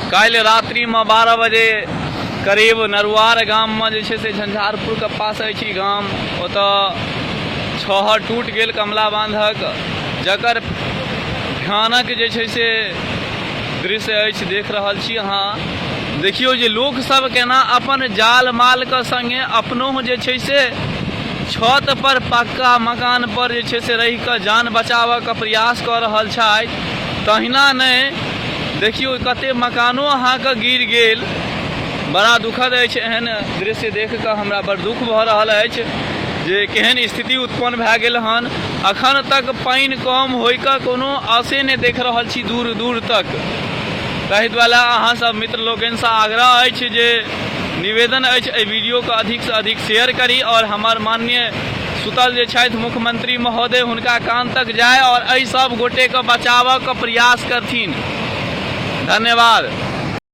कल रात्रि में 12 बजे करीब नरुआर गाम में जे छे से झंझारपुर के पास अछि गाम, ओतऽ छहर टूट गेल कमला बांधक, जकर भयानक जे छे से दृश्य अछि देख रहल छी अहाँ। देखियो जे लोग सब केना अपन जाल माल के संगे अपनो जे छे से छत पर पक्का मकान पर जे छे से रहि के जान बचाव के प्रयास कर रहल छथि। तहिना नहीं देखियो कते मकानो अहाँ के गिर गेल। बड़ा दुखद अछि एहन दृश्य देख के, हमरा बड़ दुख भ रहल अछि जे केहन स्थिति उत्पन्न भए गेल हन। अखन तक पानी कम होय के कोनो आशे नहीं देख रहल छी दूर दूर तक। ताहि दुआरे अहाँ सब मित्र लोगन से आग्रह अछि जे निवेदन अछि एहि वीडियो के अधिक से अधिक शेयर करी और हमार माननीय सुतल जे छथि मुख्यमंत्री महोदय हुनका कान तक जाए और एहि सब गोटे के बचाव के प्रयास करथिन। धन्यवाद।